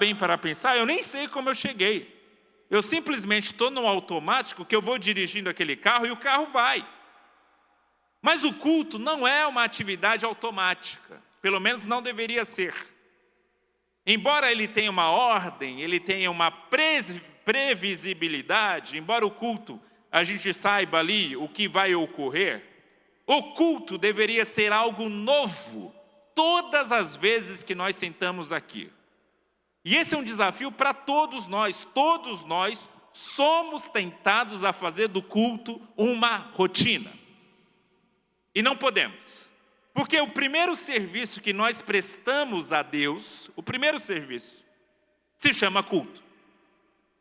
bem para pensar, eu nem sei como eu cheguei. Eu simplesmente estou no automático que eu vou dirigindo aquele carro e o carro vai. Mas o culto não é uma atividade automática. Pelo menos não deveria ser. Embora ele tenha uma ordem, ele tenha uma previsibilidade, embora o culto a gente saiba ali o que vai ocorrer, o culto deveria ser algo novo todas as vezes que nós sentamos aqui. E esse é um desafio para todos nós somos tentados a fazer do culto uma rotina. E não podemos. Porque o primeiro serviço que nós prestamos a Deus, o primeiro serviço, se chama culto.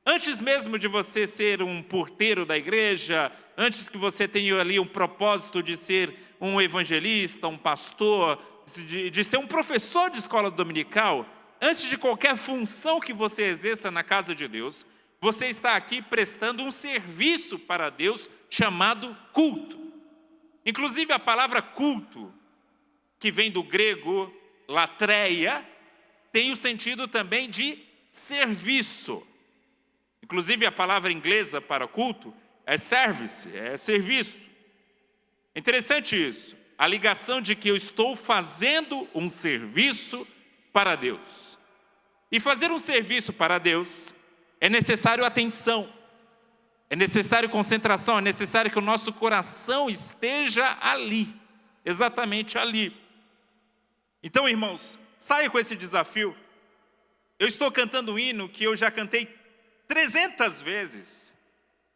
Antes mesmo de você ser um porteiro da igreja, antes que você tenha ali um propósito de ser um evangelista, um pastor, de ser um professor de escola dominical, antes de qualquer função que você exerça na casa de Deus, você está aqui prestando um serviço para Deus chamado culto. Inclusive a palavra culto, que vem do grego latreia, tem o sentido também de serviço. Inclusive a palavra inglesa para culto é service, é serviço. Interessante isso, a ligação de que eu estou fazendo um serviço para Deus. E fazer um serviço para Deus é necessário atenção, é necessário concentração, é necessário que o nosso coração esteja ali, exatamente ali. Então, irmãos, saia com esse desafio. Eu estou cantando um hino que eu já cantei 300 vezes,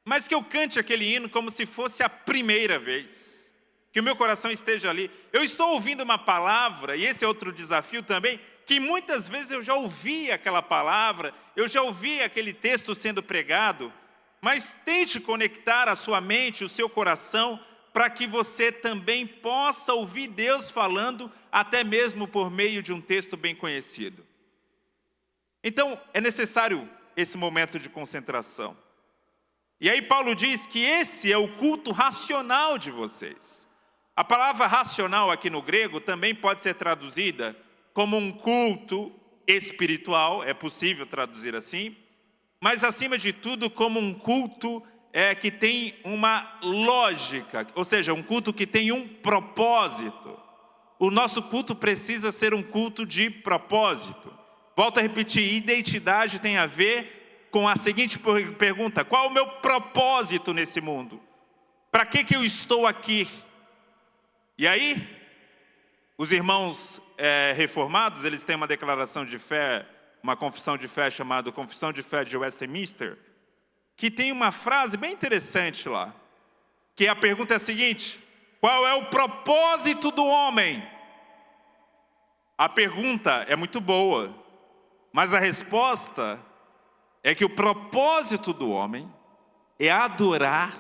mas que eu cante aquele hino como se fosse a primeira vez, que o meu coração esteja ali. Eu estou ouvindo uma palavra, e esse é outro desafio também, que muitas vezes eu já ouvi aquela palavra, eu já ouvi aquele texto sendo pregado, mas tente conectar a sua mente, o seu coração, para que você também possa ouvir Deus falando, até mesmo por meio de um texto bem conhecido. Então, é necessário esse momento de concentração. E aí Paulo diz que esse é o culto racional de vocês. A palavra racional aqui no grego também pode ser traduzida como um culto espiritual, é possível traduzir assim, mas acima de tudo como um culto que tem uma lógica, ou seja, um culto que tem um propósito. O nosso culto precisa ser um culto de propósito. Volto a repetir, identidade tem a ver com a seguinte pergunta: qual é o meu propósito nesse mundo? Para que eu estou aqui? E aí, os irmãos reformados, eles têm uma declaração de fé, uma confissão de fé chamada Confissão de Fé de Westminster, que tem uma frase bem interessante lá, que a pergunta é a seguinte: qual é o propósito do homem? A pergunta é muito boa, mas a resposta é que o propósito do homem é adorar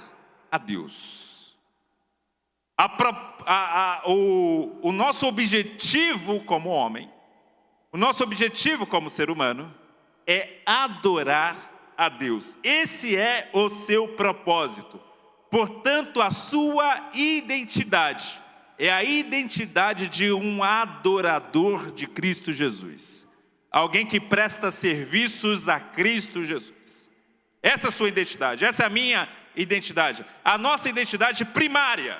a Deus. O nosso objetivo como homem, o nosso objetivo como ser humano é adorar a Deus. Esse é o seu propósito. Portanto, a sua identidade é a identidade de um adorador de Cristo Jesus. Alguém que presta serviços a Cristo Jesus. Essa é a sua identidade, essa é a minha identidade. A nossa identidade primária.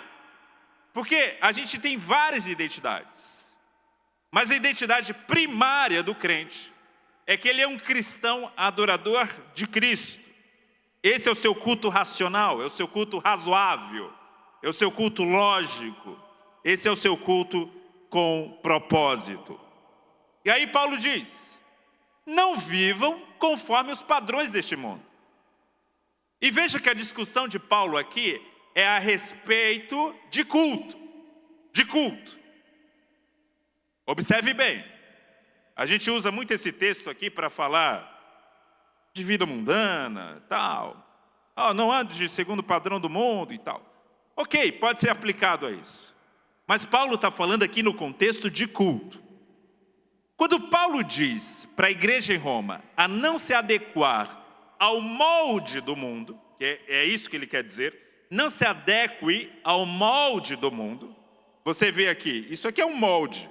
Porque a gente tem várias identidades. Mas a identidade primária do crente é que ele é um cristão adorador de Cristo. Esse é o seu culto racional, é o seu culto razoável, é o seu culto lógico. Esse é o seu culto com propósito. E aí Paulo diz: não vivam conforme os padrões deste mundo. E veja que a discussão de Paulo aqui é a respeito de culto. De culto. Observe bem. A gente usa muito esse texto aqui para falar de vida mundana, tal. Não ande segundo o padrão do mundo e tal. Ok, pode ser aplicado a isso. Mas Paulo está falando aqui no contexto de culto. Quando Paulo diz para a igreja em Roma a não se adequar ao molde do mundo, que é isso que ele quer dizer, não se adeque ao molde do mundo. Você vê aqui, isso aqui é um molde.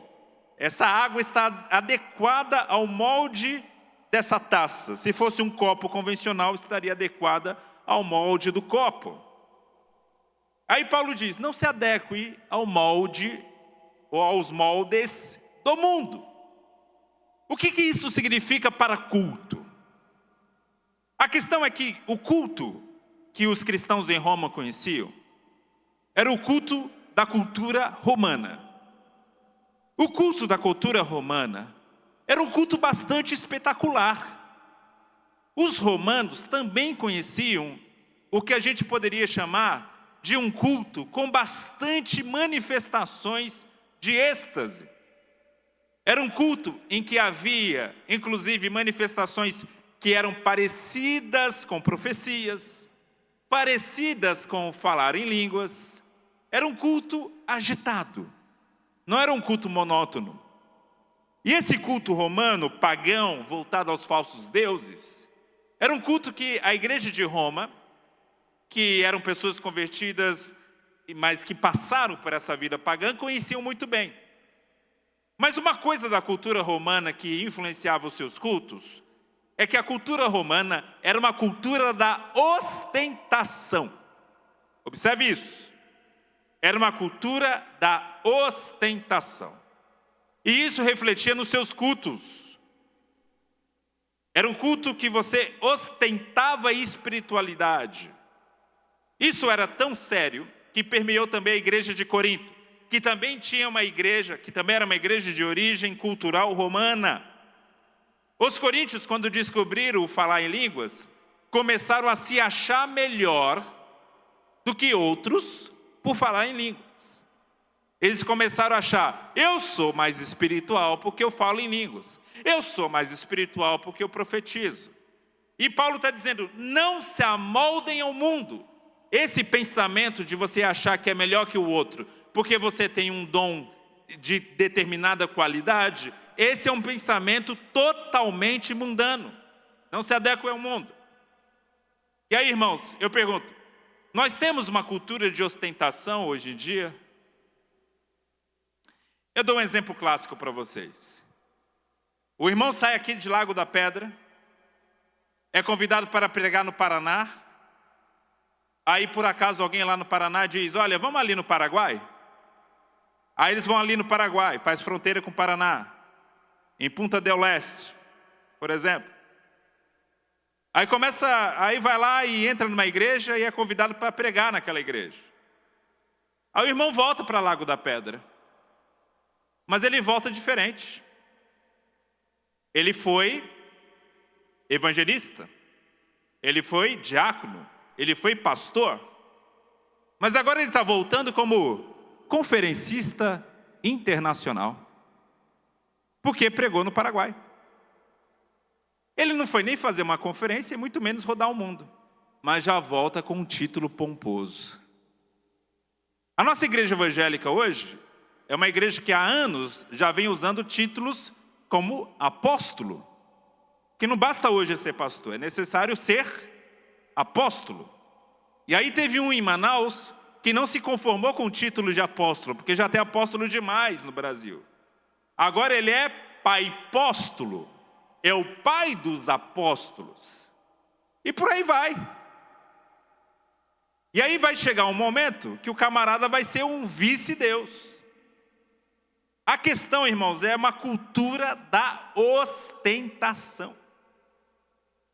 Essa água está adequada ao molde dessa taça. Se fosse um copo convencional, estaria adequada ao molde do copo. Aí Paulo diz, não se adeque ao molde ou aos moldes do mundo. O que isso significa para culto? A questão é que o culto que os cristãos em Roma conheciam era o culto da cultura romana. O culto da cultura romana era um culto bastante espetacular. Os romanos também conheciam o que a gente poderia chamar de um culto com bastante manifestações de êxtase. Era um culto em que havia, inclusive, manifestações que eram parecidas com profecias, parecidas com falar em línguas. Era um culto agitado, não era um culto monótono. E esse culto romano, pagão, voltado aos falsos deuses, era um culto que a igreja de Roma, que eram pessoas convertidas, mas que passaram por essa vida pagã, conheciam muito bem. Mas uma coisa da cultura romana que influenciava os seus cultos, é que a cultura romana era uma cultura da ostentação. Observe isso. Era uma cultura da ostentação. E isso refletia nos seus cultos. Era um culto que você ostentava a espiritualidade. Isso era tão sério que permeou também a igreja de Corinto, que também tinha uma igreja, que também era uma igreja de origem cultural romana. Os coríntios, quando descobriram o falar em línguas, começaram a se achar melhor do que outros por falar em línguas. Eles começaram a achar, eu sou mais espiritual porque eu falo em línguas. Eu sou mais espiritual porque eu profetizo. E Paulo está dizendo, não se amoldem ao mundo. Esse pensamento de você achar que é melhor que o outro, porque você tem um dom de determinada qualidade, esse é um pensamento totalmente mundano. Não se adequa ao mundo. E aí, irmãos, eu pergunto, nós temos uma cultura de ostentação hoje em dia? Eu dou um exemplo clássico para vocês. O irmão sai aqui de Lago da Pedra, é convidado para pregar no Paraná, aí por acaso alguém lá no Paraná diz, olha, vamos ali no Paraguai? Aí eles vão ali no Paraguai, faz fronteira com o Paraná, em Punta del Este, por exemplo. Aí vai lá e entra numa igreja e é convidado para pregar naquela igreja. Aí o irmão volta para Lago da Pedra. Mas ele volta diferente. Ele foi evangelista. Ele foi diácono. Ele foi pastor. Mas agora ele está voltando como conferencista internacional. Porque pregou no Paraguai. Ele não foi nem fazer uma conferência, muito menos rodar o mundo. Mas já volta com um título pomposo. A nossa igreja evangélica hoje é uma igreja que há anos já vem usando títulos como apóstolo. Que não basta hoje ser pastor, é necessário ser apóstolo. E aí teve um em Manaus que não se conformou com o título de apóstolo, porque já tem apóstolo demais no Brasil. Agora ele é paipóstolo, é o pai dos apóstolos. E por aí vai. E aí vai chegar um momento que o camarada vai ser um vice-deus. A questão, irmãos, é uma cultura da ostentação.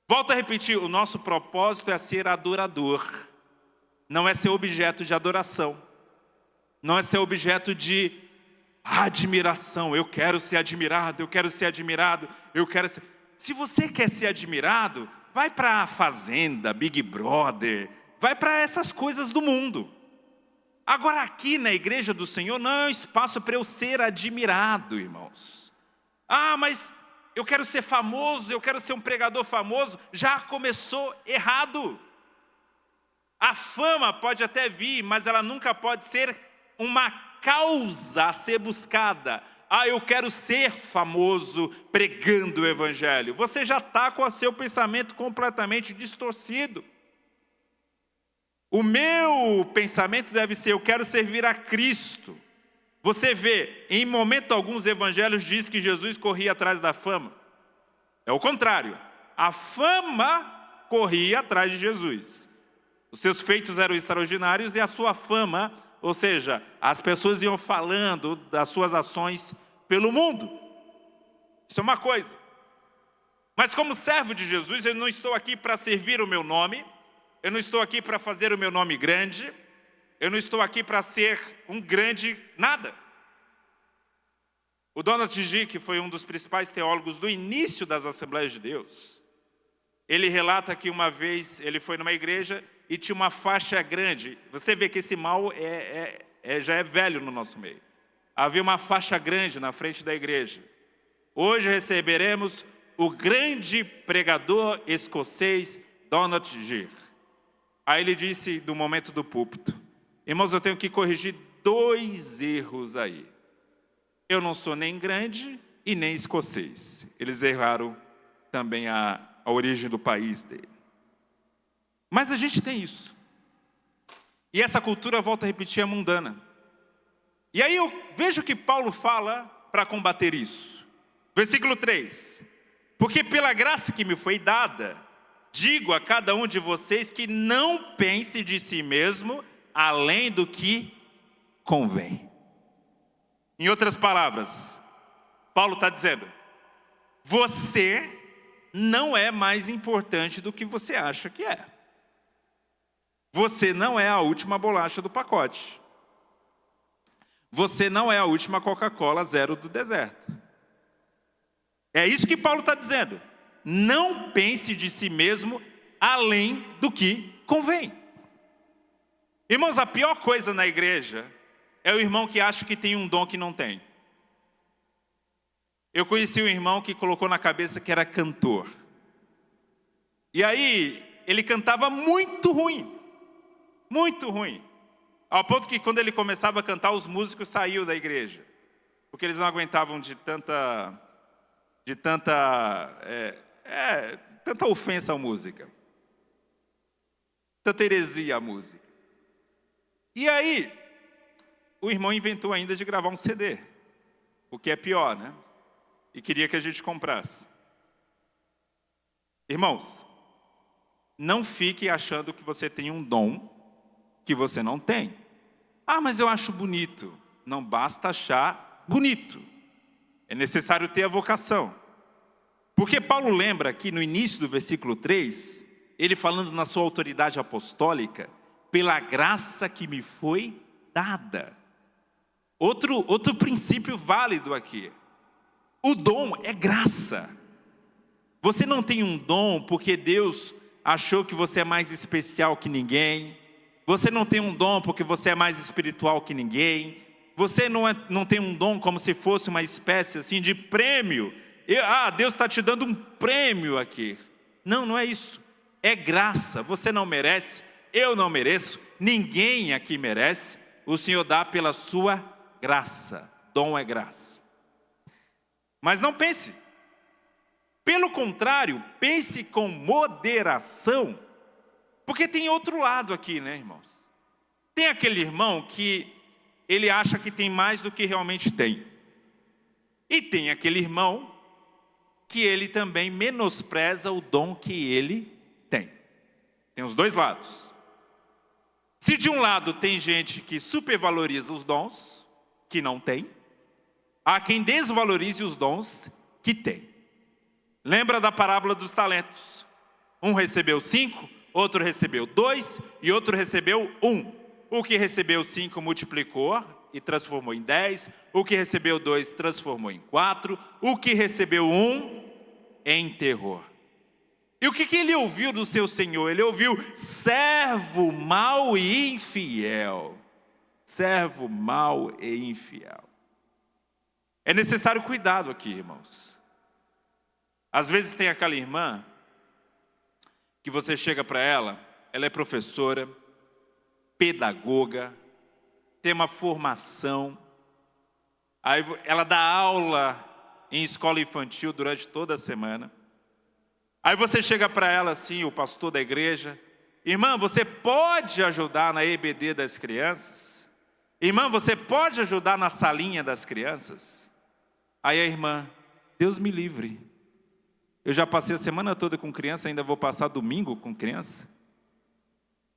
Volto a repetir, o nosso propósito é ser adorador. Não é ser objeto de adoração. Não é ser objeto de admiração. Eu quero ser admirado, eu quero ser admirado, eu quero ser... Se você quer ser admirado, vai para a Fazenda, Big Brother, vai para essas coisas do mundo. Agora aqui na igreja do Senhor não é espaço para eu ser admirado, irmãos. Ah, mas eu quero ser famoso, eu quero ser um pregador famoso. Já começou errado. A fama pode até vir, mas ela nunca pode ser uma causa a ser buscada. Ah, eu quero ser famoso pregando o evangelho. Você já está com o seu pensamento completamente distorcido. O meu pensamento deve ser, eu quero servir a Cristo. Você vê, em momento algum os evangelhos diz que Jesus corria atrás da fama. É o contrário. A fama corria atrás de Jesus. Os seus feitos eram extraordinários e a sua fama, ou seja, as pessoas iam falando das suas ações pelo mundo. Isso é uma coisa. Mas como servo de Jesus, eu não estou aqui para servir o meu nome, eu não estou aqui para fazer o meu nome grande, eu não estou aqui para ser um grande nada. O Donald G., que foi um dos principais teólogos do início das Assembleias de Deus, ele relata que uma vez ele foi numa igreja e tinha uma faixa grande. Você vê que esse mal já é velho no nosso meio. Havia uma faixa grande na frente da igreja. Hoje receberemos o grande pregador escocês Donald G. Aí ele disse no momento do púlpito: irmãos, eu tenho que corrigir 2 erros aí. Eu não sou nem grande e nem escocês. Eles erraram também a origem do país dele. Mas a gente tem isso. E essa cultura, volta a repetir, é mundana. E aí eu vejo que Paulo fala para combater isso. Versículo 3. Porque pela graça que me foi dada, digo a cada um de vocês que não pense de si mesmo além do que convém. Em outras palavras, Paulo está dizendo: você não é mais importante do que você acha que é. Você não é a última bolacha do pacote. Você não é a última Coca-Cola zero do deserto. É isso que Paulo está dizendo. Não pense de si mesmo além do que convém. Irmãos, a pior coisa na igreja é o irmão que acha que tem um dom que não tem. Eu conheci um irmão que colocou na cabeça que era cantor. E aí, ele cantava muito ruim. Muito ruim. Ao ponto que quando ele começava a cantar, os músicos saíam da igreja. Porque eles não aguentavam de tanta ofensa à música. Tanta heresia à música. E aí, o irmão inventou ainda de gravar um CD. O que é pior, né? E queria que a gente comprasse. Irmãos, não fique achando que você tem um dom que você não tem. Ah, mas eu acho bonito. Não basta achar bonito. É necessário ter a vocação. Porque Paulo lembra aqui no início do versículo 3, ele falando na sua autoridade apostólica, pela graça que me foi dada. Outro princípio válido aqui. O dom é graça. Você não tem um dom porque Deus achou que você é mais especial que ninguém. Você não tem um dom porque você é mais espiritual que ninguém. Você não tem um dom como se fosse uma espécie assim de prêmio. Deus está te dando um prêmio aqui. Não, não é isso. É graça. Você não merece, eu não mereço, ninguém aqui merece. O Senhor dá pela sua graça. Dom é graça. Mas não pense. Pelo contrário, pense com moderação. Porque tem outro lado aqui, né, irmãos? Tem aquele irmão que ele acha que tem mais do que realmente tem. E tem aquele irmão que ele também menospreza o dom que ele tem. Tem os dois lados. Se de um lado tem gente que supervaloriza os dons, que não tem, há quem desvalorize os dons que tem. Lembra da parábola dos talentos? Um recebeu 5, outro recebeu 2 e outro recebeu 1. O que recebeu 5 multiplicou e transformou em 10. O que recebeu 2 transformou em 4. O que recebeu 1 enterrou. E o que ele ouviu do seu Senhor? Ele ouviu: servo mau e infiel. Servo mau e infiel. É necessário cuidado aqui, irmãos. Às vezes tem aquela irmã que você chega para ela é professora, pedagoga, tem uma formação, aí ela dá aula em escola infantil durante toda a semana. Aí você chega para ela assim, o pastor da igreja: irmã, você pode ajudar na EBD das crianças? Irmã, você pode ajudar na salinha das crianças? Aí a irmã: Deus me livre, Eu já passei a semana toda com criança, ainda vou passar domingo com criança.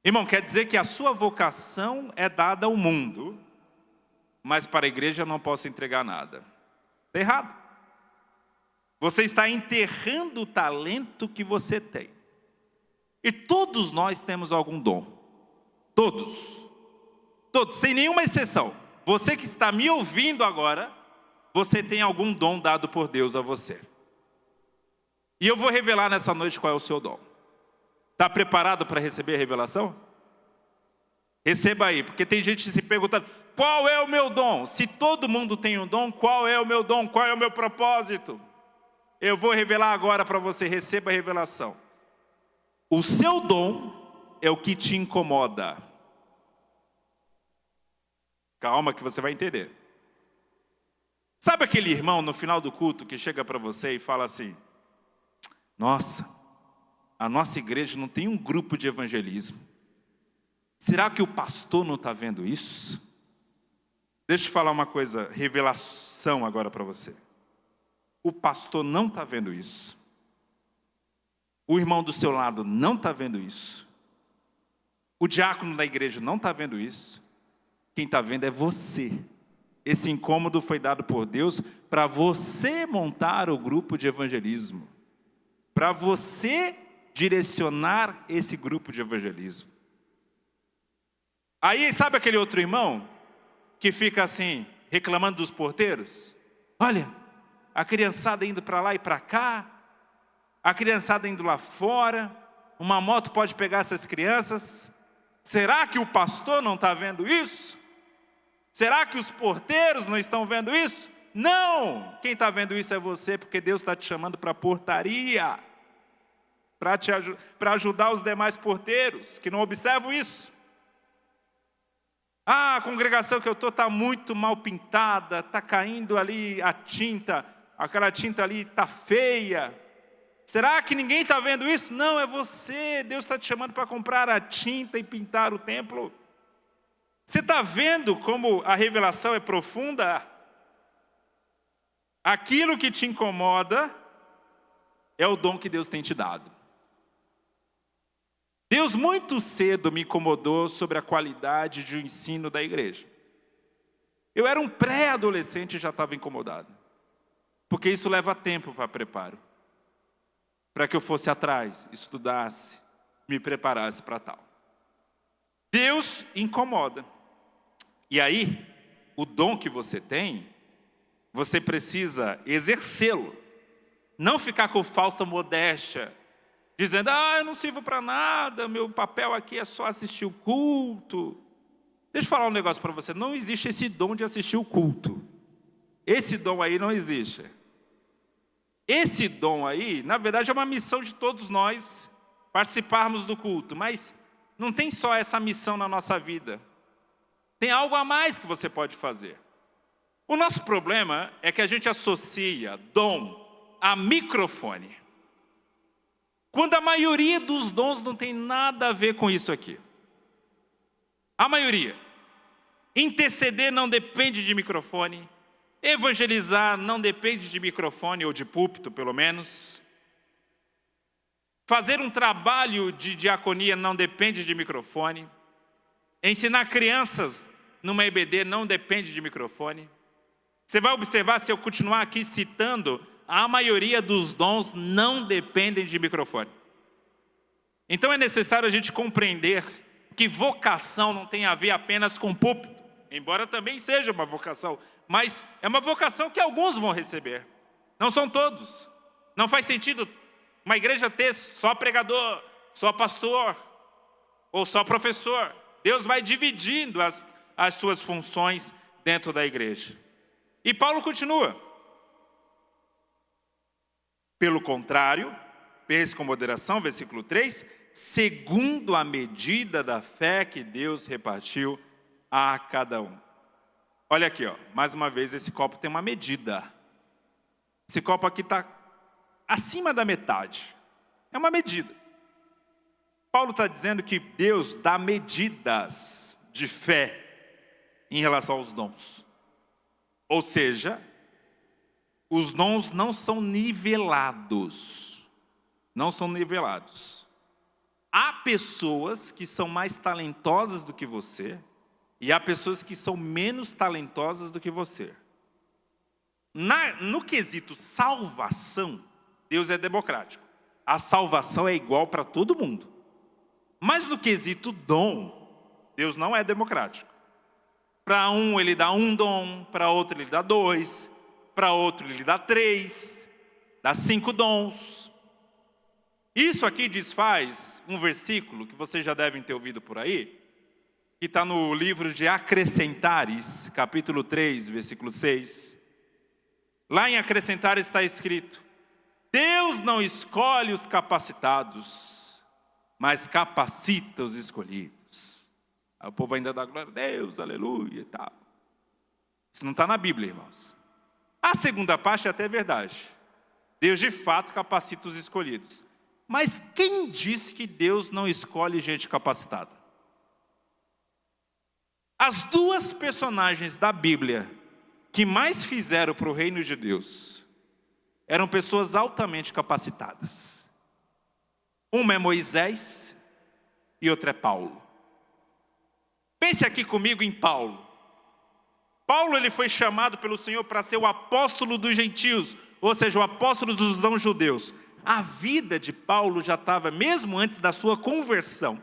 Irmão, quer dizer que a sua vocação é dada ao mundo, mas para a igreja eu não posso entregar nada. Está errado. Você está enterrando o talento que você tem. E todos nós temos algum dom. Todos. Todos, sem nenhuma exceção. Você que está me ouvindo agora, você tem algum dom dado por Deus a você. E eu vou revelar nessa noite qual é o seu dom. Está preparado para receber a revelação? Receba aí, porque tem gente se perguntando, qual é o meu dom? Se todo mundo tem um dom, qual é o meu dom? Qual é o meu propósito? Eu vou revelar agora para você, receba a revelação. O seu dom é o que te incomoda. Calma que você vai entender. Sabe aquele irmão no final do culto que chega para você e fala assim, nossa, a nossa igreja não tem um grupo de evangelismo. Será que o pastor não está vendo isso? Deixa eu falar uma coisa, revelação agora para você. O pastor não está vendo isso. O irmão do seu lado não está vendo isso. O diácono da igreja não está vendo isso. Quem está vendo é você. Esse incômodo foi dado por Deus para você montar o grupo de evangelismo. Para você direcionar esse grupo de evangelismo. Aí, sabe aquele outro irmão que fica assim, reclamando dos porteiros? Olha, a criançada indo para lá e para cá, a criançada indo lá fora, uma moto pode pegar essas crianças. Será que o pastor não está vendo isso? Será que os porteiros não estão vendo isso? Não! Quem está vendo isso é você, porque Deus está te chamando para a portaria. Para ajudar os demais porteiros, que não observam isso. Ah, a congregação que eu estou está muito mal pintada, está caindo ali a tinta, aquela tinta ali está feia. Será que ninguém está vendo isso? Não, é você. Deus está te chamando para comprar a tinta e pintar o templo. Você está vendo como a revelação é profunda? Aquilo que te incomoda é o dom que Deus tem te dado. Deus muito cedo me incomodou sobre a qualidade de ensino da igreja. Eu era um pré-adolescente e já estava incomodado. Porque isso leva tempo para preparo. Para que eu fosse atrás, estudasse, me preparasse para tal. Deus incomoda. E aí, o dom que você tem, você precisa exercê-lo. Não ficar com falsa modéstia, dizendo, eu não sirvo para nada, meu papel aqui é só assistir o culto. Deixa eu falar um negócio para você, não existe esse dom de assistir o culto. Esse dom aí não existe. Esse dom aí, na verdade, é uma missão de todos nós participarmos do culto, mas não tem só essa missão na nossa vida. Tem algo a mais que você pode fazer. O nosso problema é que a gente associa dom a microfone. Quando a maioria dos dons não tem nada a ver com isso aqui. A maioria. Interceder não depende de microfone. Evangelizar não depende de microfone ou de púlpito, pelo menos. Fazer um trabalho de diaconia não depende de microfone. Ensinar crianças numa EBD não depende de microfone. Você vai observar, se eu continuar aqui citando, a maioria dos dons não dependem de microfone. Então é necessário a gente compreender que vocação não tem a ver apenas com púlpito, embora também seja uma vocação, mas é uma vocação que alguns vão receber, não são todos. Não faz sentido uma igreja ter só pregador, só pastor, ou só professor. Deus vai dividindo as suas funções dentro da igreja. E Paulo continua. Pelo contrário, pense com moderação, versículo 3, segundo a medida da fé que Deus repartiu a cada um. Olha aqui, mais uma vez, esse copo tem uma medida. Esse copo aqui está acima da metade. É uma medida. Paulo está dizendo que Deus dá medidas de fé em relação aos dons. Ou seja, os dons não são nivelados. não são nivelados. Há pessoas que são mais talentosas do que você e há pessoas que são menos talentosas do que você. No quesito salvação, Deus é democrático. A salvação é igual para todo mundo. Mas no quesito dom, Deus não é democrático. Para um ele dá um dom, para outro ele dá 2, para outro ele dá 3, dá 5 dons. Isso aqui desfaz um versículo que vocês já devem ter ouvido por aí, que está no livro de Acrescentares, capítulo 3, versículo 6. Lá em Acrescentares está escrito: Deus não escolhe os capacitados, mas capacita os escolhidos. Aí o povo ainda dá glória a Deus, aleluia e tal. Isso não está na Bíblia, irmãos. A segunda parte é até verdade. Deus de fato capacita os escolhidos. Mas quem disse que Deus não escolhe gente capacitada? As duas personagens da Bíblia que mais fizeram para o reino de Deus eram pessoas altamente capacitadas. Uma é Moisés e outra é Paulo. Pense aqui comigo em Paulo. Paulo ele foi chamado pelo Senhor para ser o apóstolo dos gentios, ou seja, o apóstolo dos não-judeus. A vida de Paulo já estava, mesmo antes da sua conversão,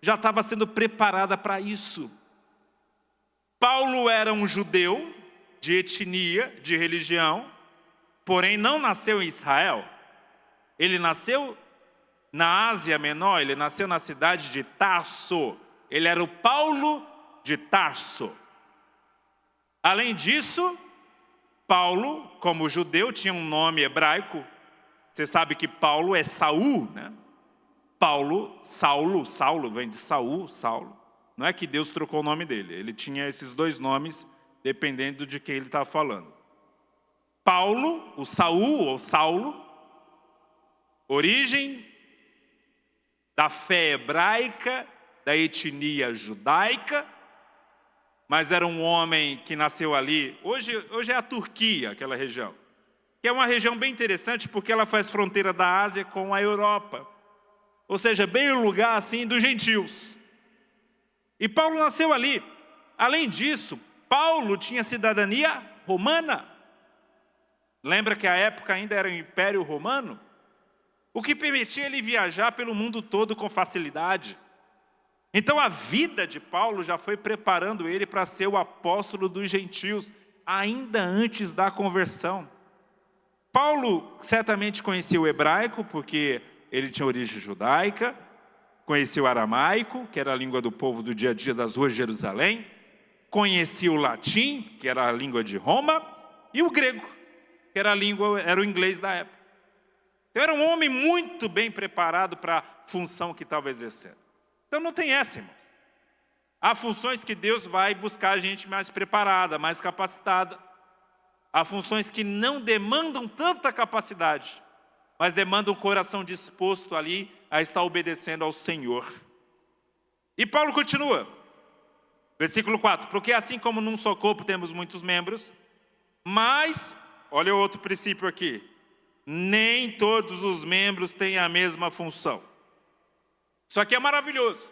já estava sendo preparada para isso. Paulo era um judeu de etnia, de religião, porém não nasceu em Israel. Ele nasceu na Ásia Menor, ele nasceu na cidade de Tarso. Ele era o Paulo de Tarso. Além disso, Paulo, como judeu, tinha um nome hebraico. Você sabe que Paulo é Saul, né? Saulo vem de Saul, Saulo. Não é que Deus trocou o nome dele. Ele tinha esses dois nomes, dependendo de quem ele estava falando. Paulo, o Saul ou Saulo, origem da fé hebraica, da etnia judaica, mas era um homem que nasceu ali. Hoje é a Turquia, aquela região. Que é uma região bem interessante porque ela faz fronteira da Ásia com a Europa. Ou seja, bem o lugar assim dos gentios. E Paulo nasceu ali. Além disso, Paulo tinha cidadania romana. Lembra que a época ainda era o Império Romano? O que permitia ele viajar pelo mundo todo com facilidade. Então a vida de Paulo já foi preparando ele para ser o apóstolo dos gentios, ainda antes da conversão. Paulo certamente conhecia o hebraico, porque ele tinha origem judaica, conhecia o aramaico, que era a língua do povo do dia a dia das ruas de Jerusalém, conhecia o latim, que era a língua de Roma, e o grego, que era o inglês da época. Então era um homem muito bem preparado para a função que estava exercendo. Então não tem essa, irmãos. Há funções que Deus vai buscar a gente mais preparada, mais capacitada. Há funções que não demandam tanta capacidade, mas demandam um coração disposto ali a estar obedecendo ao Senhor. E Paulo continua, versículo 4. Porque assim como num só corpo temos muitos membros, mas, olha o outro princípio aqui, nem todos os membros têm a mesma função. Isso aqui é maravilhoso.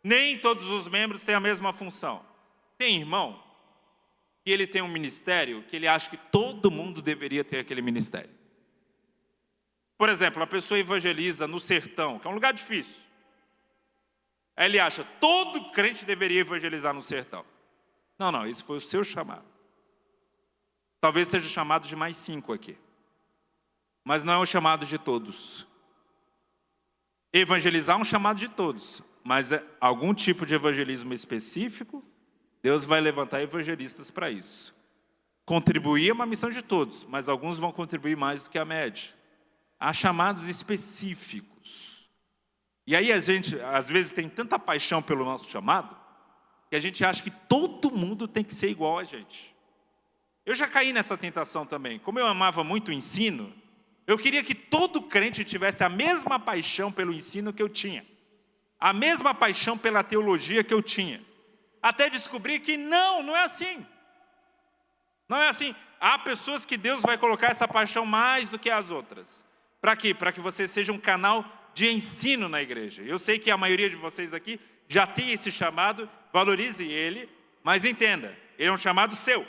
Nem todos os membros têm a mesma função. Tem irmão que ele tem um ministério que ele acha que todo mundo deveria ter aquele ministério. Por exemplo, a pessoa evangeliza no sertão, que é um lugar difícil. Aí ele acha que todo crente deveria evangelizar no sertão. Não, esse foi o seu chamado. Talvez seja o chamado de mais 5 aqui. Mas não é o chamado de todos. Evangelizar é um chamado de todos, mas é algum tipo de evangelismo específico, Deus vai levantar evangelistas para isso. Contribuir é uma missão de todos, mas alguns vão contribuir mais do que a média. Há chamados específicos. E aí a gente, às vezes, tem tanta paixão pelo nosso chamado, que a gente acha que todo mundo tem que ser igual a gente. Eu já caí nessa tentação também. Como eu amava muito o ensino, eu queria que todo crente tivesse a mesma paixão pelo ensino que eu tinha. A mesma paixão pela teologia que eu tinha. Até descobrir que não é assim. Não é assim. Há pessoas que Deus vai colocar essa paixão mais do que as outras. Para quê? Para que você seja um canal de ensino na igreja. Eu sei que a maioria de vocês aqui já tem esse chamado, valorize ele, mas entenda, ele é um chamado seu.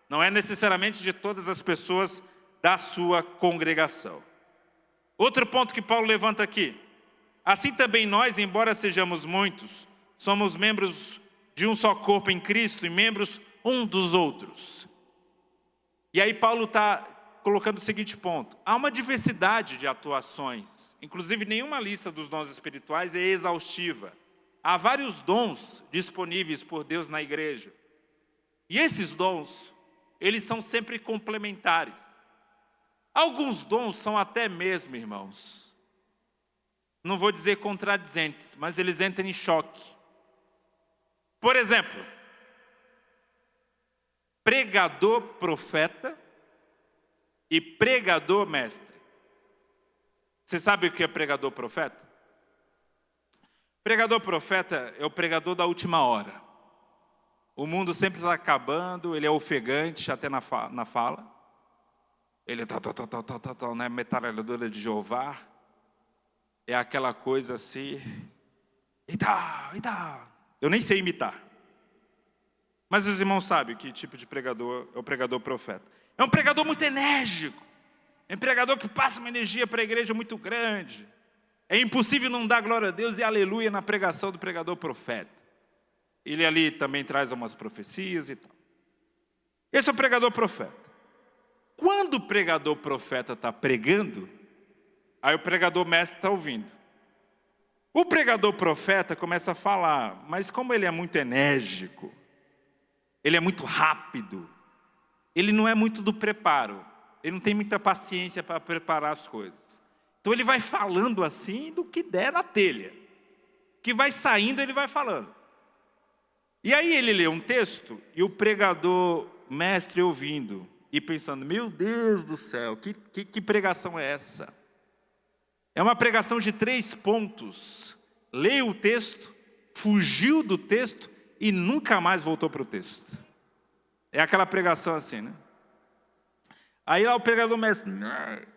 Não é necessariamente de todas as pessoas da sua congregação. Outro ponto que Paulo levanta aqui. Assim também nós, embora sejamos muitos, somos membros de um só corpo em Cristo e membros um dos outros. E aí Paulo está colocando o seguinte ponto. Há uma diversidade de atuações. Inclusive, nenhuma lista dos dons espirituais é exaustiva. Há vários dons disponíveis por Deus na igreja. E esses dons, eles são sempre complementares. Alguns dons são até mesmo, irmãos, não vou dizer contradizentes, mas eles entram em choque. Por exemplo, pregador profeta e pregador mestre. Você sabe o que é pregador profeta? Pregador profeta é o pregador da última hora. O mundo sempre está acabando, ele é ofegante até na fala. Ele é né, metralhadora de Jeová. É aquela coisa assim. E tal. Eu nem sei imitar. Mas os irmãos sabem que tipo de pregador é o pregador profeta. É um pregador muito enérgico. É um pregador que passa uma energia para a igreja muito grande. É impossível não dar glória a Deus e aleluia na pregação do pregador profeta. Ele ali também traz umas profecias e tal. Esse é o pregador profeta. Quando o pregador profeta está pregando, aí o pregador mestre está ouvindo. O pregador profeta começa a falar, mas como ele é muito enérgico, ele é muito rápido, ele não é muito do preparo, ele não tem muita paciência para preparar as coisas. Então ele vai falando assim do que der na telha. O que vai saindo, ele vai falando. E aí ele lê um texto e o pregador mestre ouvindo e pensando, meu Deus do céu, que pregação é essa? É uma pregação de 3 pontos. Leia o texto, fugiu do texto e nunca mais voltou para o texto. É aquela pregação assim, né? Aí lá o pregador mestre,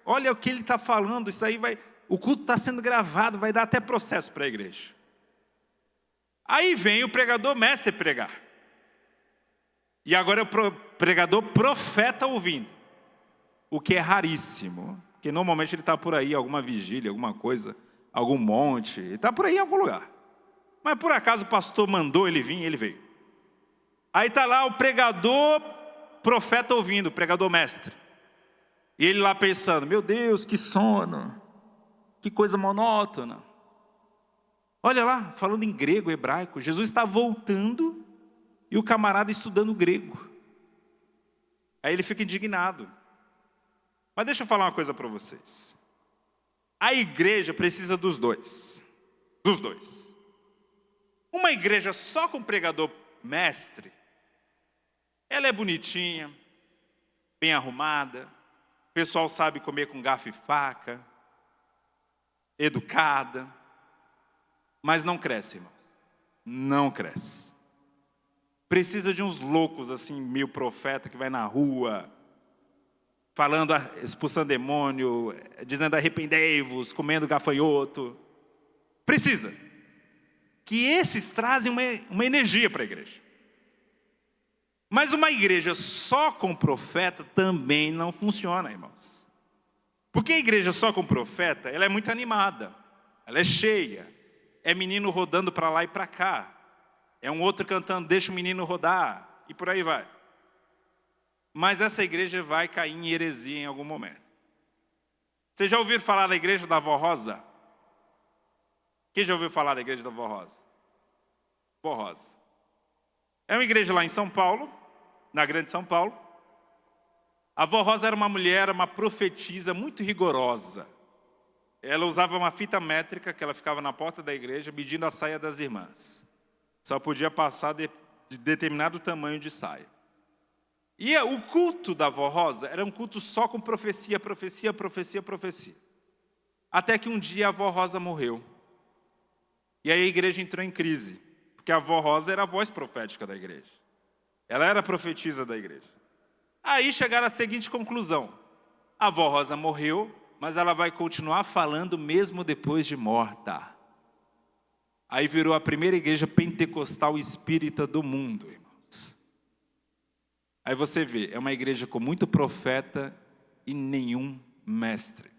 olha o que ele está falando, isso aí vai... O culto está sendo gravado, vai dar até processo para a igreja. Aí vem o pregador mestre pregar. E agora é o pregador profeta ouvindo. O que é raríssimo. Porque normalmente ele está por aí, alguma vigília, alguma coisa, algum monte. Ele está por aí em algum lugar. Mas por acaso o pastor mandou ele vir e ele veio. Aí está lá o pregador profeta ouvindo, o pregador mestre. E ele lá pensando, meu Deus, que sono. Que coisa monótona. Olha lá, falando em grego, hebraico. Jesus está voltando e o camarada estudando grego. Aí ele fica indignado. Mas deixa eu falar uma coisa para vocês. A igreja precisa dos dois. Dos dois. Uma igreja só com pregador mestre, ela é bonitinha, bem arrumada, o pessoal sabe comer com garfo e faca, educada, mas não cresce, irmãos. Não cresce. Precisa de uns loucos assim, meio profeta, que vai na rua, falando, expulsando demônio, dizendo arrependei-vos, comendo gafanhoto. Precisa. Que esses trazem uma energia para a igreja. Mas uma igreja só com profeta também não funciona, irmãos. Porque a igreja só com profeta, ela é muito animada, ela é cheia. É menino rodando para lá e para cá. É um outro cantando, deixa o menino rodar, e por aí vai. Mas essa igreja vai cair em heresia em algum momento. Vocês já ouviram falar da igreja da Avó Rosa? Quem já ouviu falar da igreja da Avó Rosa? Avó Rosa. É uma igreja lá em São Paulo, na Grande São Paulo. A Avó Rosa era uma mulher, uma profetisa muito rigorosa. Ela usava uma fita métrica que ela ficava na porta da igreja medindo a saia das irmãs. Só podia passar de determinado tamanho de saia. E o culto da Avó Rosa era um culto só com profecia, profecia, profecia, profecia. Até que um dia a Avó Rosa morreu. E aí a igreja entrou em crise. Porque a Avó Rosa era a voz profética da igreja. Ela era a profetisa da igreja. Aí chegaram à seguinte conclusão. A Avó Rosa morreu, mas ela vai continuar falando mesmo depois de morta. Aí virou a primeira igreja pentecostal espírita do mundo, irmãos. Aí você vê, é uma igreja com muito profeta e nenhum mestre.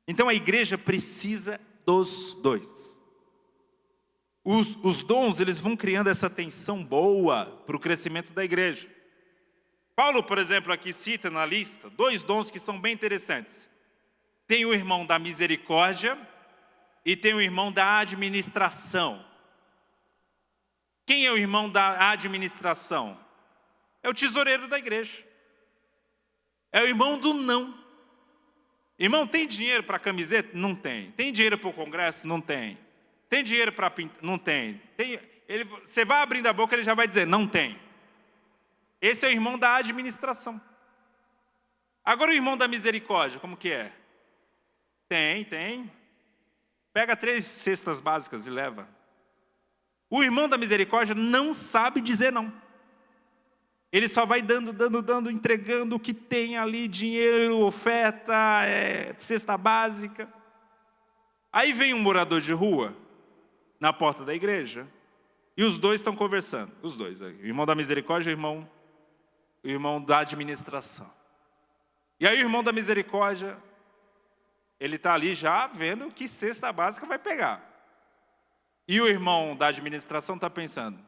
Então a igreja precisa dos dois. Os dons, eles vão criando essa tensão boa para o crescimento da igreja. Paulo, por exemplo, aqui cita na lista 2 dons que são bem interessantes. Tem o irmão da misericórdia e tem o irmão da administração. Quem é o irmão da administração? É o tesoureiro da igreja. É o irmão do não. Irmão, tem dinheiro para camiseta? Não tem. Tem dinheiro para o congresso? Não tem. Tem dinheiro para pintar? Não tem. Você vai abrindo a boca, ele já vai dizer, não tem. Esse é o irmão da administração. Agora o irmão da misericórdia, como que é? Tem. Pega 3 cestas básicas e leva. O irmão da misericórdia não sabe dizer não. Ele só vai dando, entregando o que tem ali, dinheiro, oferta, cesta básica. Aí vem um morador de rua, na porta da igreja, e os 2 estão conversando. Os 2, o irmão da misericórdia e o irmão da administração. E aí o irmão da misericórdia, ele está ali já vendo que cesta básica vai pegar. E o irmão da administração está pensando,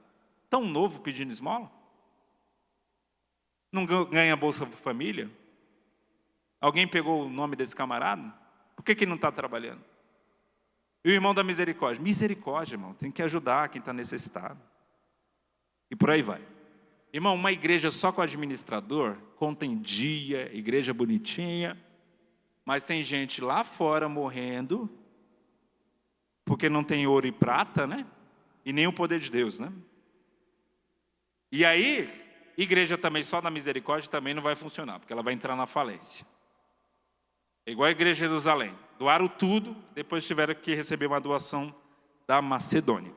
tão novo pedindo esmola? Não ganha Bolsa Família? Alguém pegou o nome desse camarada? Por que ele não está trabalhando? E o irmão da misericórdia? Misericórdia, irmão, tem que ajudar quem está necessitado. E por aí vai. Irmão, uma igreja só com administrador, contém dia, igreja bonitinha, mas tem gente lá fora morrendo, porque não tem ouro e prata, né? E nem o poder de Deus, né? E aí, igreja também só na misericórdia também não vai funcionar, porque ela vai entrar na falência. É igual a igreja de Jerusalém. Doaram tudo, depois tiveram que receber uma doação da Macedônia.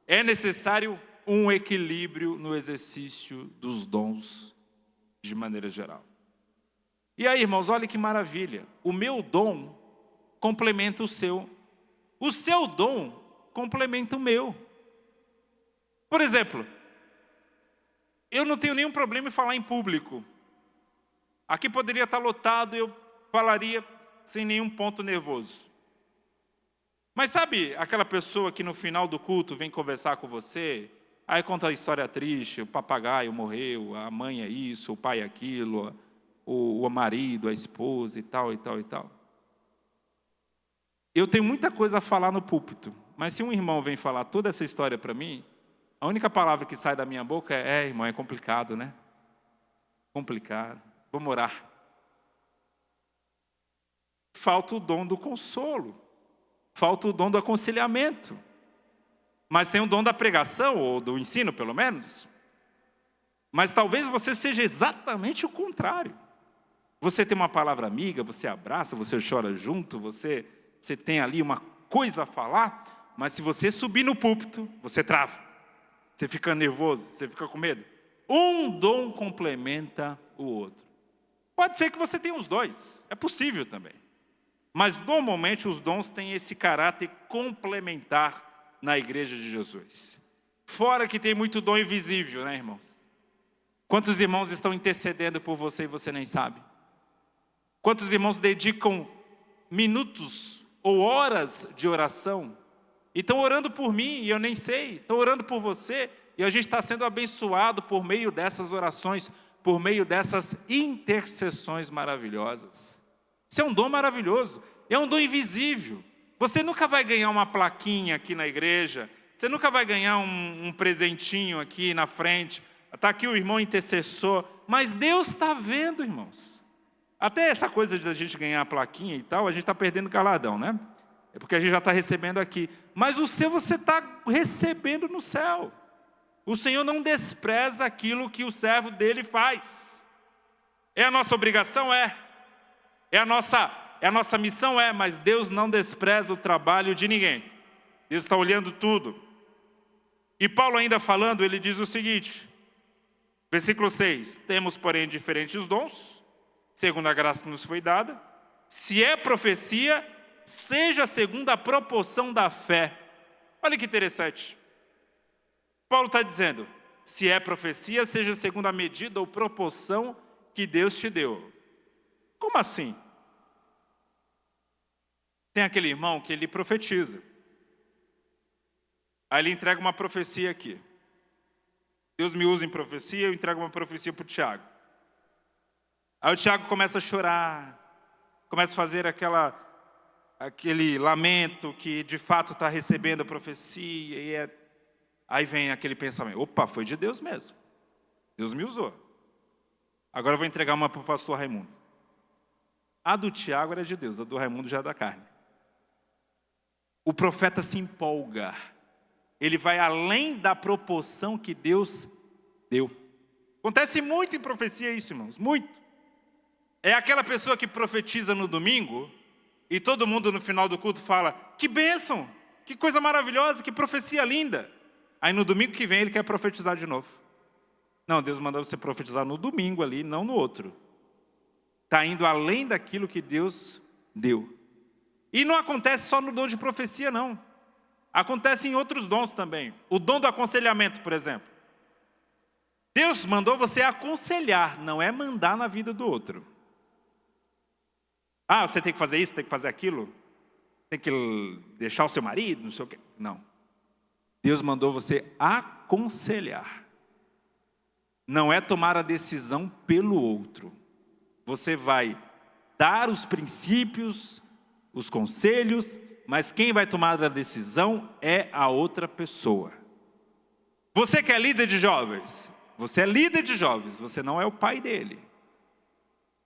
É necessário um equilíbrio no exercício dos dons de maneira geral. E aí, irmãos, olha que maravilha. O meu dom complementa o seu. O seu dom complementa o meu. Por exemplo, eu não tenho nenhum problema em falar em público. Aqui poderia estar lotado, eu falaria sem nenhum ponto nervoso. Mas sabe aquela pessoa que no final do culto vem conversar com você, aí conta a história triste, o papagaio morreu, a mãe é isso, o pai é aquilo, o marido, a esposa e tal, e tal, e tal. Eu tenho muita coisa a falar no púlpito, mas se um irmão vem falar toda essa história para mim, a única palavra que sai da minha boca irmão, é complicado, né? Complicado. Vamos orar. Falta o dom do consolo. Falta o dom do aconselhamento. Mas tem o dom da pregação, ou do ensino, pelo menos. Mas talvez você seja exatamente o contrário. Você tem uma palavra amiga, você abraça, você chora junto, você tem ali uma coisa a falar, mas se você subir no púlpito, você trava. Você fica nervoso, você fica com medo. Um dom complementa o outro. Pode ser que você tenha os 2, é possível também. Mas normalmente os dons têm esse caráter complementar na igreja de Jesus. Fora que tem muito dom invisível, né, irmãos? Quantos irmãos estão intercedendo por você e você nem sabe? Quantos irmãos dedicam minutos ou horas de oração e estão orando por mim e eu nem sei, estão orando por você e a gente está sendo abençoado por meio dessas orações, por meio dessas intercessões maravilhosas. Isso é um dom maravilhoso, é um dom invisível. Você nunca vai ganhar uma plaquinha aqui na igreja, você nunca vai ganhar um presentinho aqui na frente, está aqui o irmão intercessor, mas Deus está vendo, irmãos. Até essa coisa de a gente ganhar a plaquinha e tal, a gente está perdendo galardão, né? É porque a gente já está recebendo aqui. Mas o seu você está recebendo no céu. O Senhor não despreza aquilo que o servo dele faz. É a nossa obrigação? É a nossa missão? Mas Deus não despreza o trabalho de ninguém. Deus está olhando tudo. E Paulo ainda falando, ele diz o seguinte, versículo 6, temos porém diferentes dons, segundo a graça que nos foi dada, Se é profecia, seja segundo a proporção da fé. Olha que interessante. Paulo está dizendo, se é profecia, seja segundo a medida ou proporção que Deus te deu. Como assim? Tem aquele irmão que ele profetiza. Aí ele entrega uma profecia aqui. Deus me usa em profecia, eu entrego uma profecia para o Tiago. Aí o Tiago começa a chorar, começa a fazer aquele lamento que de fato está recebendo a profecia. Aí vem aquele pensamento, opa, foi de Deus mesmo. Deus me usou. Agora eu vou entregar uma para o pastor Raimundo. A do Tiago era de Deus, a do Raimundo já é da carne. O profeta se empolga. Ele vai além da proporção que Deus deu. Acontece muito em profecia isso, irmãos, muito. É aquela pessoa que profetiza no domingo e todo mundo no final do culto fala, que bênção, que coisa maravilhosa, que profecia linda. Aí no domingo que vem ele quer profetizar de novo. Não, Deus mandou você profetizar no domingo ali, não no outro. Está indo além daquilo que Deus deu. E não acontece só no dom de profecia, não. Acontece em outros dons também. O dom do aconselhamento, por exemplo. Deus mandou você aconselhar, não é mandar na vida do outro. Ah, você tem que fazer isso, tem que fazer aquilo? Tem que deixar o seu marido, não sei o quê. Não. Deus mandou você aconselhar. Não é tomar a decisão pelo outro. Você vai dar os princípios, os conselhos, mas quem vai tomar a decisão é a outra pessoa. Você que é líder de jovens, você é líder de jovens, você não é o pai dele.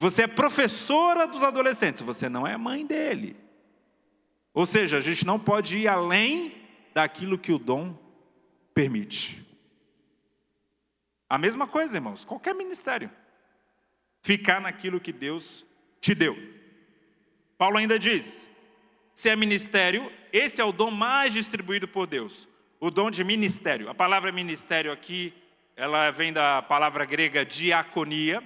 Você é professora dos adolescentes, você não é mãe dele. Ou seja, a gente não pode ir além daquilo que o dom permite. A mesma coisa, irmãos, qualquer ministério. Ficar naquilo que Deus te deu. Paulo ainda diz, se é ministério, esse é o dom mais distribuído por Deus. O dom de ministério. A palavra ministério aqui, ela vem da palavra grega diaconia.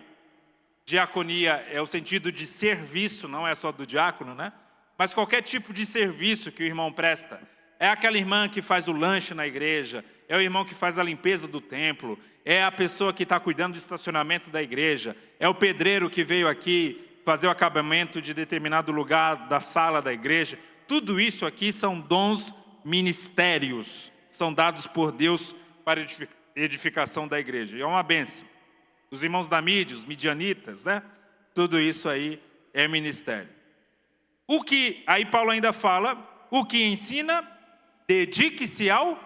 Diaconia é o sentido de serviço, não é só do diácono, né? Mas qualquer tipo de serviço que o irmão presta. É aquela irmã que faz o lanche na igreja, é o irmão que faz a limpeza do templo, é a pessoa que está cuidando do estacionamento da igreja, é o pedreiro que veio aqui fazer o acabamento de determinado lugar da sala da igreja. Tudo isso aqui são dons ministérios, são dados por Deus para edificação da igreja. E é uma bênção. Os irmãos da mídia, os midianitas, né? Tudo isso aí é ministério. O que, aí Paulo ainda fala, o que ensina, dedique-se ao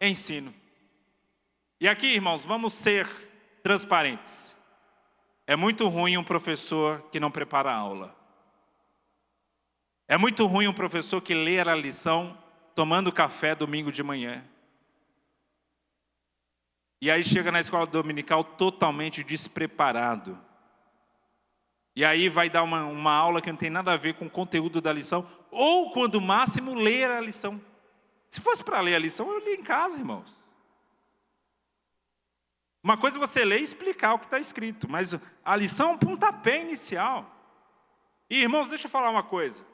ensino. E aqui, irmãos, vamos ser transparentes. É muito ruim um professor que não prepara a aula. É muito ruim um professor que lê a lição tomando café domingo de manhã. E aí chega na escola dominical totalmente despreparado. E aí vai dar uma aula que não tem nada a ver com o conteúdo da lição. Ou, quando máximo, ler a lição. Se fosse para ler a lição, eu li em casa, irmãos. Uma coisa é você ler e explicar o que está escrito. Mas a lição é um pontapé inicial. E, irmãos, deixa eu falar uma coisa.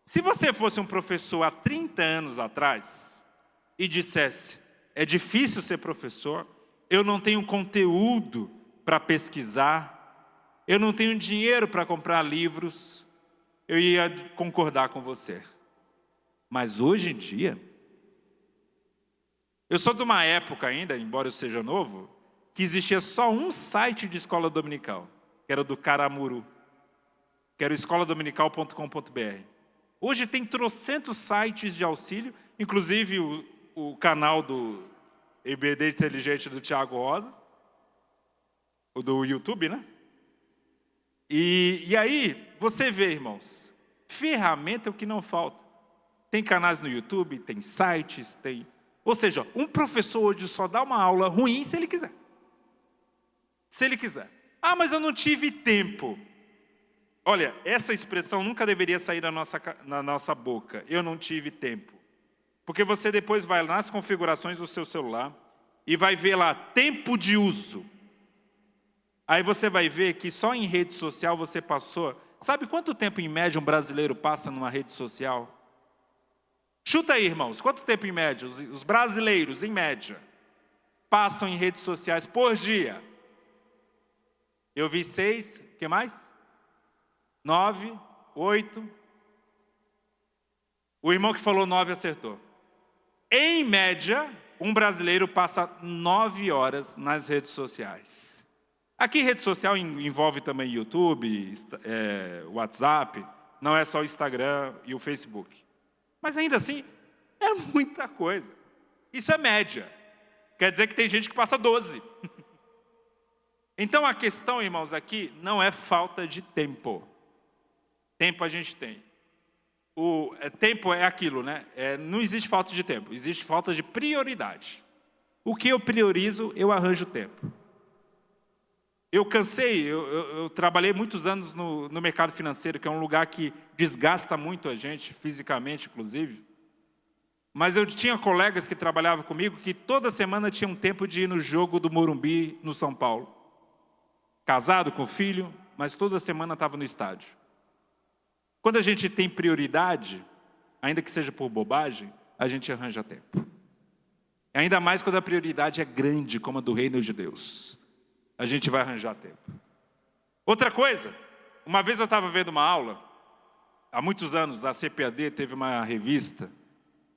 Se você fosse um professor há 30 anos atrás e dissesse, é difícil ser professor, eu não tenho conteúdo para pesquisar, eu não tenho dinheiro para comprar livros, eu ia concordar com você. Mas hoje em dia, eu sou de uma época ainda, embora eu seja novo, que existia só um site de escola dominical, que era o do Caramuru, que era o escoladominical.com.br. Hoje tem trocentos sites de auxílio, inclusive o canal do EBD Inteligente do Tiago Rosas, o do YouTube, né? E aí, você vê, irmãos, ferramenta é o que não falta. Tem canais no YouTube, tem sites, tem... Ou seja, um professor hoje só dá uma aula ruim se ele quiser. Se ele quiser. Ah, mas eu não tive tempo. Olha, essa expressão nunca deveria sair na nossa boca. Eu não tive tempo. Porque você depois vai nas configurações do seu celular e vai ver lá, tempo de uso. Aí você vai ver que só em rede social você passou sabe quanto tempo em média um brasileiro passa numa rede social? Chuta aí, irmãos, quanto tempo em média os brasileiros, em média, passam em redes sociais por dia? Eu vi 6, o que mais? 9, 8. O irmão que falou 9 acertou. Em média, um brasileiro passa 9 horas nas redes sociais. Aqui rede social envolve também YouTube, WhatsApp, não é só o Instagram e o Facebook. Mas ainda assim, é muita coisa. Isso é média. Quer dizer que tem gente que passa 12. Então a questão, irmãos, aqui não é falta de tempo. Tempo a gente tem. Tempo é aquilo, né? Não existe falta de tempo, existe falta de prioridade. O que eu priorizo, eu arranjo tempo. Eu cansei, eu trabalhei muitos anos no mercado financeiro, que é um lugar que desgasta muito a gente, fisicamente inclusive. Mas eu tinha colegas que trabalhavam comigo que toda semana tinham tempo de ir no jogo do Morumbi, no São Paulo. Casado com filho, mas toda semana estava no estádio. Quando a gente tem prioridade, ainda que seja por bobagem, a gente arranja tempo. Ainda mais quando a prioridade é grande, como a do reino de Deus. A gente vai arranjar tempo. Outra coisa, uma vez eu estava vendo uma aula, há muitos anos a CPAD teve uma revista,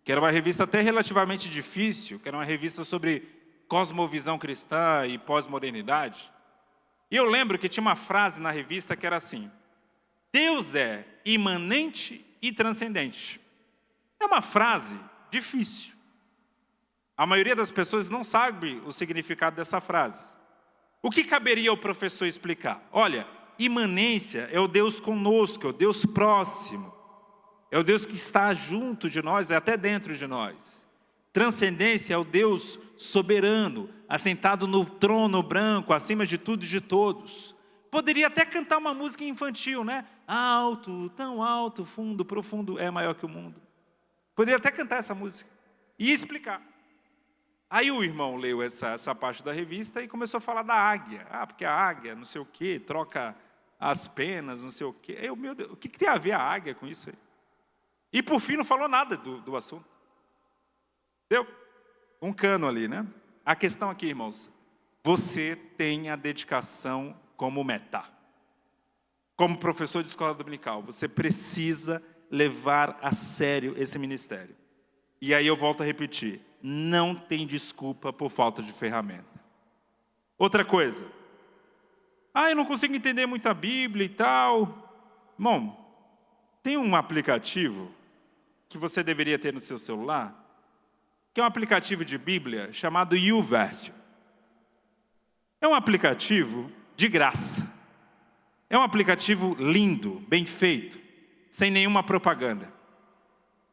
que era uma revista até relativamente difícil, que era uma revista sobre cosmovisão cristã e pós-modernidade. E eu lembro que tinha uma frase na revista que era assim: Deus é imanente e transcendente. É uma frase difícil. A maioria das pessoas não sabe o significado dessa frase. O que caberia ao professor explicar? Olha, imanência é o Deus conosco, é o Deus próximo. É o Deus que está junto de nós, é até dentro de nós. Transcendência é o Deus soberano, assentado no trono branco, acima de tudo e de todos. Poderia até cantar uma música infantil, né? Alto, tão alto, fundo, profundo, é maior que o mundo. Poderia até cantar essa música e explicar. Aí o irmão leu essa parte da revista e começou a falar da águia. Porque a águia, não sei o quê, troca as penas, não sei o quê. Meu Deus, o que tem a ver a águia com isso aí? E por fim não falou nada do assunto. Deu? Um cano ali, né? A questão aqui, irmãos, você tem a dedicação como meta. Como professor de escola dominical, você precisa levar a sério esse ministério. E aí eu volto a repetir, não tem desculpa por falta de ferramenta. Outra coisa, eu não consigo entender muito a Bíblia e tal. Bom, tem um aplicativo que você deveria ter no seu celular, que é um aplicativo de Bíblia chamado YouVersion. É um aplicativo de graça. É um aplicativo lindo, bem feito, sem nenhuma propaganda.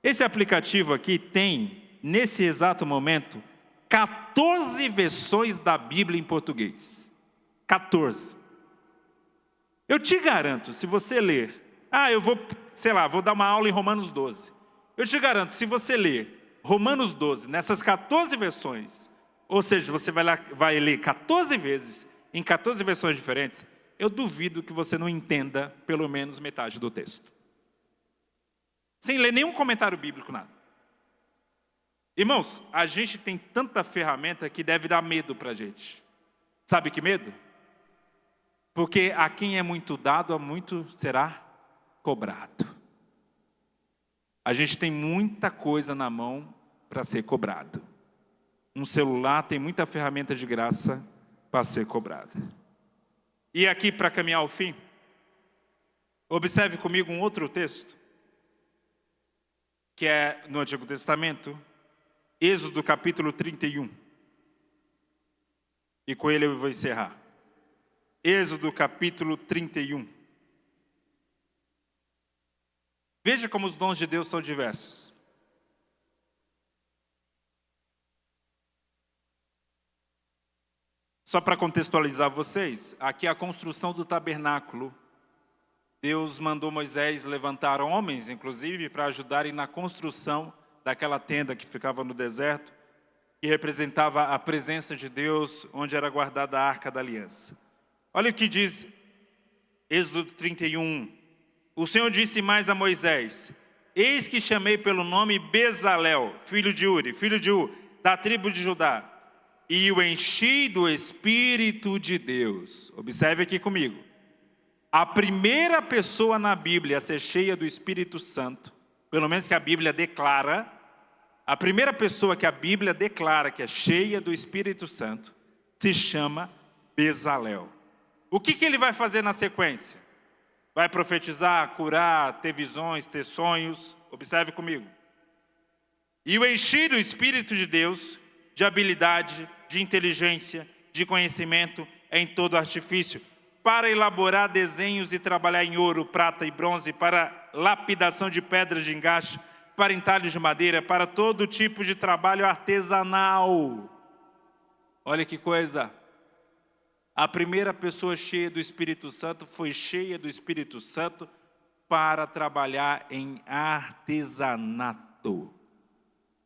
Esse aplicativo aqui tem, nesse exato momento, 14 versões da Bíblia em português. 14. Eu te garanto, se você ler, eu vou dar uma aula em Romanos 12. Eu te garanto, se você ler Romanos 12, nessas 14 versões, ou seja, você vai ler 14 vezes, em 14 versões diferentes, eu duvido que você não entenda pelo menos metade do texto. Sem ler nenhum comentário bíblico, nada. Irmãos, a gente tem tanta ferramenta que deve dar medo para a gente. Sabe que medo? Porque a quem é muito dado, a muito será cobrado. A gente tem muita coisa na mão para ser cobrado. Um celular tem muita ferramenta de graça para ser cobrada. E aqui, para caminhar ao fim, observe comigo um outro texto, que é no Antigo Testamento, Êxodo capítulo 31. E com ele eu vou encerrar. Êxodo capítulo 31. Veja como os dons de Deus são diversos. Só para contextualizar vocês, aqui é a construção do tabernáculo. Deus mandou Moisés levantar homens, inclusive, para ajudarem na construção daquela tenda que ficava no deserto, que representava a presença de Deus, onde era guardada a Arca da Aliança. Olha o que diz Êxodo 31, O Senhor disse mais a Moisés: eis que chamei pelo nome Bezalel, filho de Uri, filho de Ur, da tribo de Judá, e o enchi do Espírito de Deus. Observe aqui comigo. A primeira pessoa na Bíblia a ser cheia do Espírito Santo, pelo menos que a Bíblia declara, a primeira pessoa que a Bíblia declara que é cheia do Espírito Santo, se chama Bezalel. O que ele vai fazer na sequência? Vai profetizar, curar, ter visões, ter sonhos. Observe comigo. E o enchi do Espírito de Deus, de habilidade, de inteligência, de conhecimento em todo artifício, para elaborar desenhos e trabalhar em ouro, prata e bronze, para lapidação de pedras de engaste, para entalhos de madeira, para todo tipo de trabalho artesanal. Olha que coisa. A primeira pessoa cheia do Espírito Santo foi cheia do Espírito Santo para trabalhar em artesanato,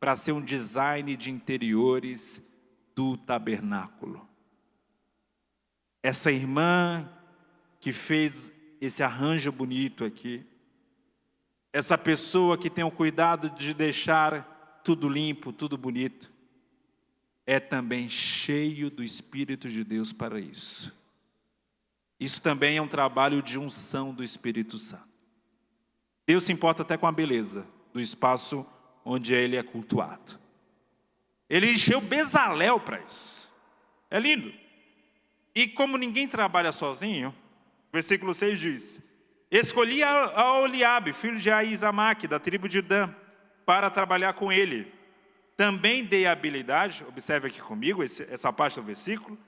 para ser um design de interiores do tabernáculo. Essa irmã que fez esse arranjo bonito aqui, essa pessoa que tem o cuidado de deixar tudo limpo, tudo bonito, é também cheio do Espírito de Deus para isso. Isso também é um trabalho de unção do Espírito Santo. Deus se importa até com a beleza do espaço onde Ele é cultuado. Ele encheu Bezalel para isso. É lindo. E como ninguém trabalha sozinho, versículo 6 diz: escolhi a Oliabe, filho de Aizamaque, da tribo de Dan, para trabalhar com ele. Também dei habilidade, observe aqui comigo essa parte do versículo,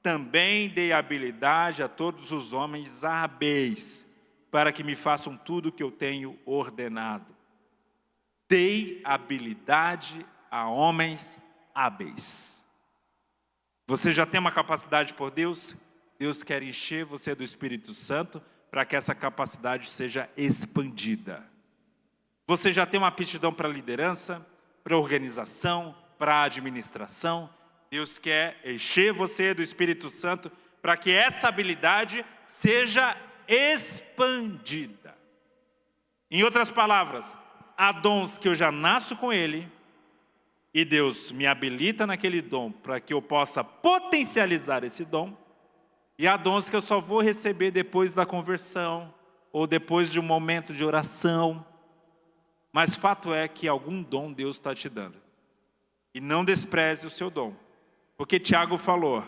também dei habilidade a todos os homens hábeis, para que me façam tudo o que eu tenho ordenado. Dei habilidade a homens hábeis. Você já tem uma capacidade por Deus? Deus quer encher você do Espírito Santo para que essa capacidade seja expandida. Você já tem uma aptidão para liderança, para organização, para administração. Deus quer encher você do Espírito Santo para que essa habilidade seja expandida. Em outras palavras, há dons que eu já nasço com ele, e Deus me habilita naquele dom para que eu possa potencializar esse dom. E há dons que eu só vou receber depois da conversão, ou depois de um momento de oração. Mas fato é que algum dom Deus está te dando. E não despreze o seu dom. Porque Tiago falou,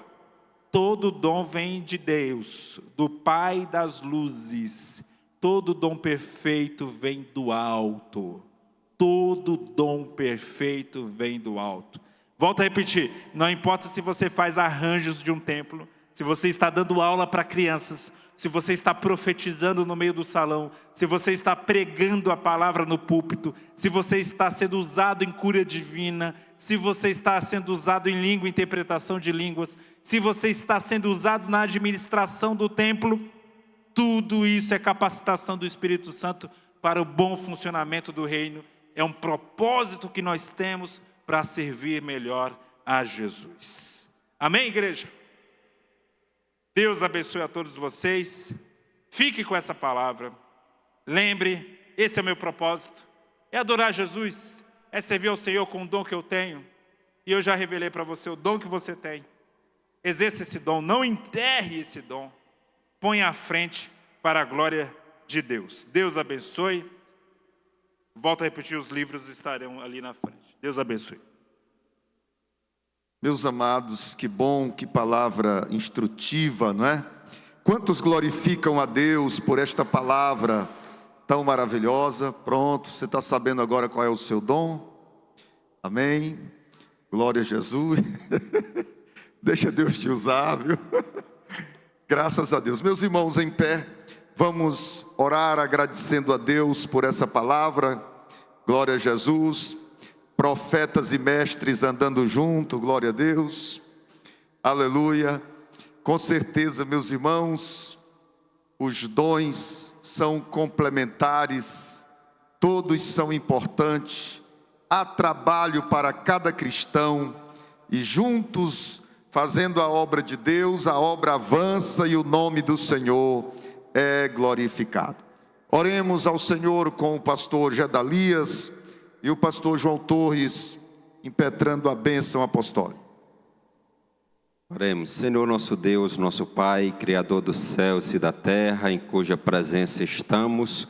todo dom vem de Deus, do Pai das luzes. Todo dom perfeito vem do alto. Todo dom perfeito vem do alto. Volto a repetir, não importa se você faz arranjos de um templo, se você está dando aula para crianças, se você está profetizando no meio do salão, se você está pregando a palavra no púlpito, se você está sendo usado em cura divina, se você está sendo usado em língua, interpretação de línguas, se você está sendo usado na administração do templo, tudo isso é capacitação do Espírito Santo para o bom funcionamento do reino. É um propósito que nós temos para servir melhor a Jesus. Amém, igreja? Deus abençoe a todos vocês. Fique com essa palavra. Lembre, esse é o meu propósito. É adorar Jesus. É servir ao Senhor com o dom que eu tenho. E eu já revelei para você o dom que você tem. Exerça esse dom. Não enterre esse dom. Ponha à frente para a glória de Deus. Deus abençoe. Volto a repetir, os livros estarão ali na frente. Deus abençoe. Meus amados, que bom, que palavra instrutiva, não é? Quantos glorificam a Deus por esta palavra tão maravilhosa? Pronto, você está sabendo agora qual é o seu dom? Amém? Glória a Jesus. Deixa Deus te usar, viu? Graças a Deus. Meus irmãos, em pé, vamos orar agradecendo a Deus por essa palavra. Glória a Jesus. Profetas e mestres andando junto, glória a Deus. Aleluia. Com certeza, meus irmãos, os dons são complementares, todos são importantes. Há trabalho para cada cristão e juntos, fazendo a obra de Deus, a obra avança e o nome do Senhor é glorificado. Oremos ao Senhor com o pastor Gedalias e o pastor João Torres, impetrando a bênção apostólica. Oremos. Senhor nosso Deus, nosso Pai, Criador dos céus e da terra, em cuja presença estamos,